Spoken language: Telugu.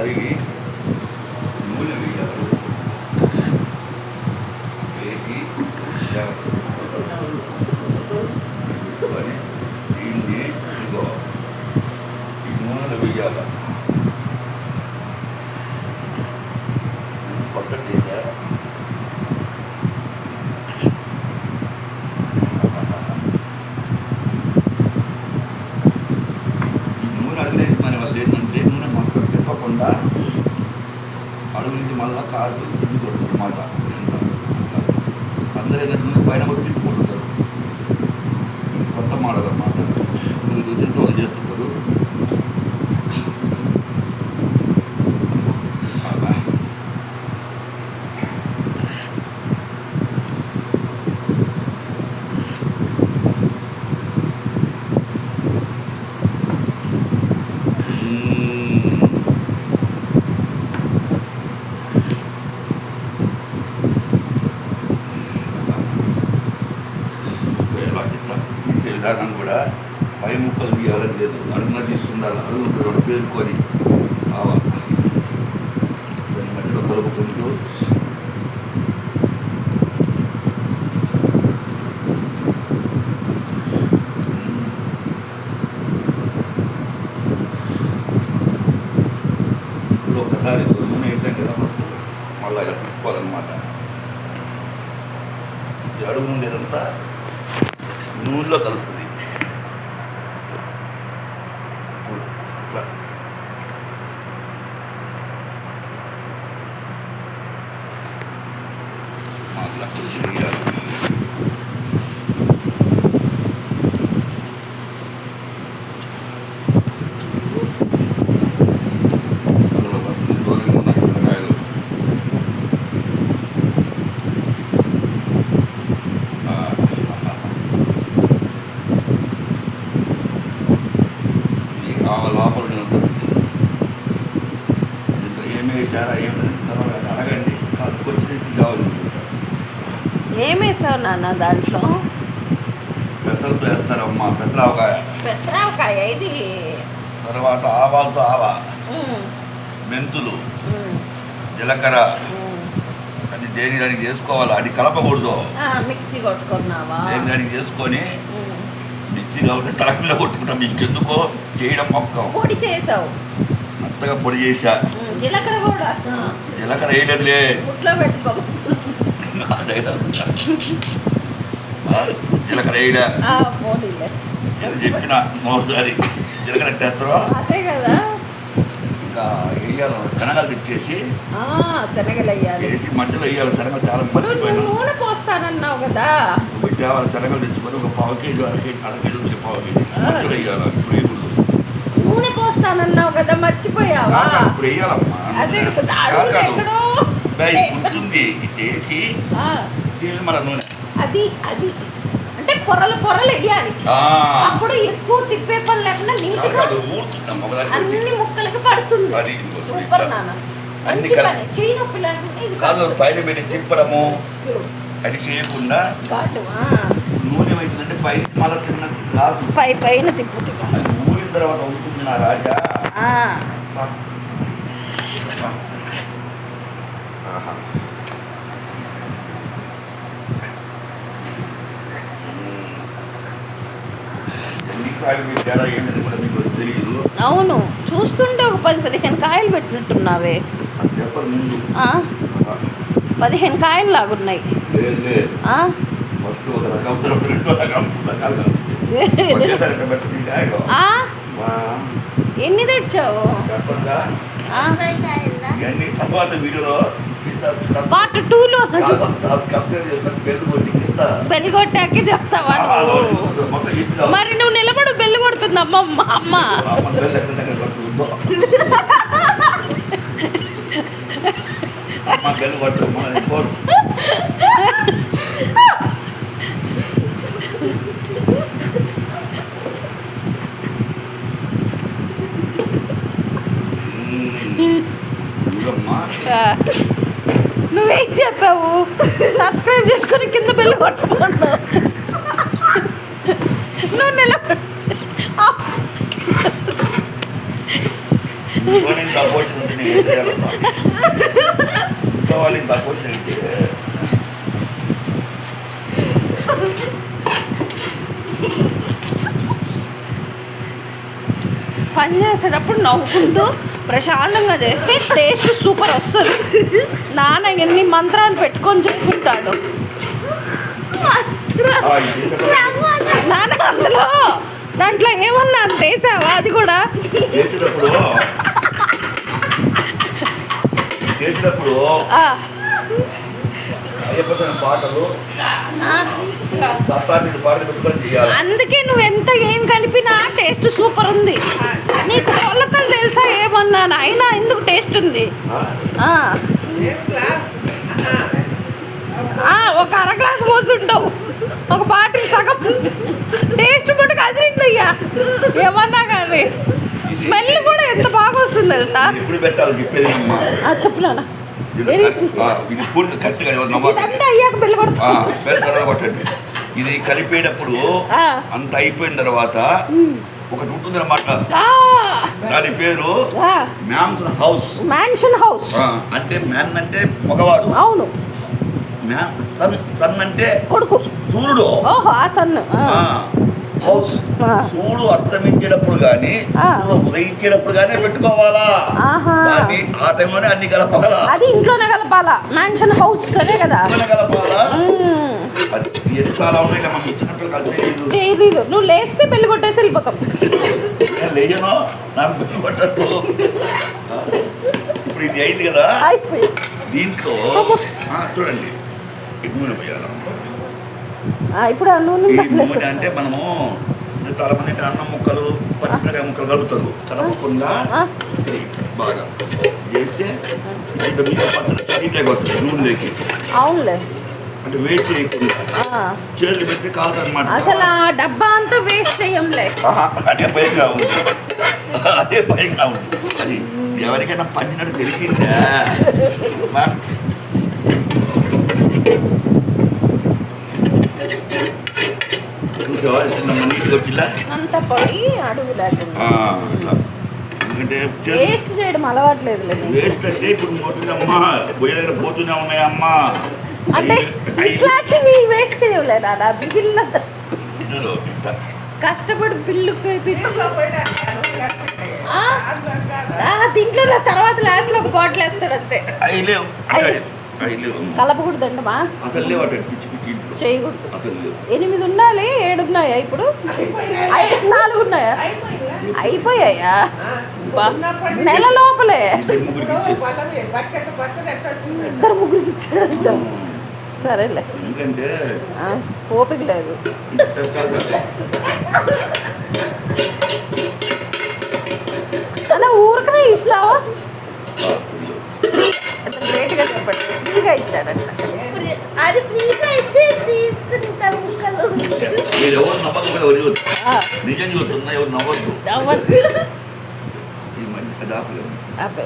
కడిగి నూనె వేయాలి. వేసి దీన్ని ఇదిగో ఈ నూనెలో వేయాలి. కొత్త చేశా అడుగు నుంచి మళ్ళీ కారు కిందికి వస్తుంది అన్నమాట. అందరూ ఏంటంటే పైన వచ్చి తిట్టుకుంటుంటారు. కొత్త మోడల్ అన్నమాట. మీరు వచ్చినట్టు వాళ్ళు చేస్తుంటారు. విధానం కూడా పై ముక్కలు తీయాలని లేదు, అడుగున తీసుకుండాలి. అడుగుంటుంది పేరుకొని దాని మధ్యలో కలుపుకుంటూ ఇప్పుడు ఒకసారి నూనె వేసాం కదా, మళ్ళీ ఇలా తిప్పుకోవాలన్నమాట. ఈ అడుగు నుండి ఇదంతా నూనెలో కలుస్తుంది. లోపల ఏమి వేసారా ఏమిటని తర్వాత అడగండి. కలుపుకొచ్చి కావాలి. ఏం వేసావు నాన్న దాంట్లో? పెసరతో వేస్తారమ్మా, పెసరావకాయ. పెసరావకాయ ఇది. తర్వాత ఆవాలతో ఆవా, మెంతులు, జీలకర్ర. అది దేని దానికి చేసుకోవాలి. అది కలపకూడదు. మిక్సీ కొట్టుకున్నావా? దేని దానికి చేసుకొని మిక్సీ కాబట్టి తలపిల్ల కొట్టుకుంటాం. ఇంకెందుకో చేయడం మొక్కం. పొడి చేసావు, మెత్తగా పొడి చేసా. జీలకర్ర కూడా? జీలకర్ర వేయలేదులే, పుట్లో పెట్టుకో. జీలకర్ర వేయలే అది చెప్పిన మూడుసారి. జీలకర్ర ఎట్టేస్తారో అదే కదా. ఇంకా వేయాలి. శనగలు తెచ్చేసి శనగలు వేయాలి, వేసి మధ్యలో వేయాలి. శనగలు చాలా మర్చిపోయినా. నూనె పోస్తానన్నావు కదా. తేవాలి. శనగలు తెచ్చుకొని ఒక పావు కేజీ అర కేజీ నుంచి పావు కేజీ మధ్యలో వేయాలి. ఇప్పుడు వేయకూడదు. నూనె పోస్తానన్నావు కదా, మర్చిపోయావా? ఇప్పుడు వేయాలమ్మా. అదే ఉంటుంది. వేసి మన నూనె అది అది అంటే పొరలు పొరలు వేయాలి. అప్పుడు ఎక్కువ తిప్పే పని లేకుండా నీట్గా అన్ని ముక్కలకి పడుతుంది. సూపర్ నాన్న, మంచి పని. చెయ్యి నొప్పి లేకుండా పైన పెట్టి తిప్పడము అది చేయకుండా నూనె వేసిందంటే పైన మళ్ళీ తిన్న కాదు, పైన తిప్పుతున్నా. నూనె తర్వాత ఉంటుంది నా రాజా. ఎన్ని కాయలు పెట్టారా ఏంటది కూడా మీకు తెలియదు. అవును, చూస్తుంటే ఒక 10-15 కాయలు పెట్టినట్టున్నావే. చెప్పరు ముందు 15 కాయలు లాగున్నాయి. లేదు లేదు, ఫస్ట్ ఒక రకం, రెండో రకం, రకాలు. ఎన్ని తెచ్చావు? ఇవన్నీ తర్వాత వీడియోలో పార్ట్ 2లో బెల్లి కొట్టాకే చెప్తావా? మరి నువ్వు నిలబడు, బెల్లి కొడుతుంది అమ్మ. అమ్మ బెల్లి కొట్టు. నువ్వేం చెప్పావు? సబ్స్క్రైబ్ చేసుకొని కింద బెల్ కొట్టుకున్నావు. నువ్వు నిలబడి ఇంట్లో వాళ్ళు ఇంత తక్కువ వచ్చినట్టే. పని చేసేటప్పుడు నవ్వుకుంటూ ప్రశాంతంగా చేస్తే టేస్ట్ సూపర్ వస్తుంది. నాన్న ఎన్ని మంత్రాలు పెట్టుకొని చేసుంటాడు. నాన్న అందులో దాంట్లో ఏమన్నా అంత వేసావా? అది కూడా చేసినప్పుడు పాటలు పాటలు పెట్టుకొని చేయాలి. అందుకే నువ్వు ఎంత ఏం కలిపినా టేస్ట్ సూపర్ ఉంది. నీకు కొలతలు తెలుసా ఏమన్నాను? అయినా ఎందుకు టేస్ట్ ఉంది. ఒక అర గ్లాస్ పోతుంటావు, ఒక బాటిల్ సగం. టేస్ట్ మటుకు అదిరిందయ్యా ఏమన్నా కానీ. స్మెల్ కూడా ఎంత బాగా వస్తుంది తెలుసా? ఎప్పుడు పెట్టాలి చెప్పేది? చెప్పు నాన్న. ఇదంతా అయ్యాక బిల్లు కొట్టండి. ఇది కలిపేటప్పుడు అంత అయిపోయిన తర్వాత ఒకటి ఉంటుంది అన్నమాట. దాని పేరు మ్యాన్షన్ హౌస్. అంటే మ్యాన్ అంటే మగవాడు. అవును. సన్ అంటే కొడుకు, సూర్యుడు. సన్ హౌస్ సూర్యుడు అస్తమించేటప్పుడు కానీ ఉదయించేటప్పుడు కానీ పెట్టుకోవాలా. దాన్ని ఆ టైంలోనే అన్ని కలపాలా. అది ఇంట్లోనే కలపాలా. మ్యాన్షన్ హౌస్ అదే కదా, ఇంట్లోనే కలపాలా. అది చాలా ఉన్నాయి కదా, మనం చిన్నపిల్లలు తెలియదు. నువ్వు లేస్తే పెళ్లి కొట్టేసి వెళ్ళిపోతాం. లేయను నాకు పెళ్లి కొట్టద్దు. ఇప్పుడు ఇది అయింది కదా, దీంట్లో చూడండి నూనె పోయాలి. ఇప్పుడు ఆ నూనె అంటే మనము చాలా మంది అన్నం ముక్కలు పచ్చిమిరకాయ ముక్కలు కలుపుతారు. కలపకుండా బాగా చేస్తే పచ్చడి వస్తుంది నూనెలోకి. అవునులే. అంటే వేస్ట్ చేయకుండా చేతులు పెట్టి కాలుతుంది అన్నమాట. అసలు ఆ డబ్బా అంతా వేస్ట్ చేయంలే. అదే భయంగా ఉంది, అదే భయంగా ఉంది. అది ఎవరికైనా పండినట్టు తెలిసిందా? అంత పొడి అడుగు లేకుండా. ఎందుకంటే వేస్ట్ చేయడం అలవాట్లేదు. వేస్ట్ అంటే ఇప్పుడు పోతుందమ్మా, బొయ్య దగ్గర పోతూనే ఉన్నాయమ్మా. అంటే ఇట్లాంటివి వేస్ట్ చేయలే నాన్న. మిగిలిన కష్టపడి బిల్లుకి దీంట్లో తర్వాత లాస్ట్ లో ఒక బాటిల్ వేస్తాడు అంతే. కలపకూడదండమా, చేయకూడదు. 8 ఉండాలి. 7 ఉన్నాయా ఇప్పుడు? 4 ఉన్నాయా? అయిపోయాయా? నెల లోపలే 2 ముగ్గురికి ఇచ్చాడు. సరేలే, ఓపిక లేదు. అలా ఊరికనే ఇస్తావా? గ్రేట్గా చెప్పండి. ఫ్రీగా ఇచ్చాడంట. అది ఫ్రీగా ఇచ్చి తీసుకుంటారు ముక్కలు. నిజం చూస్తున్నా ఎవరు నవ్వద్దు. అబ్బాయి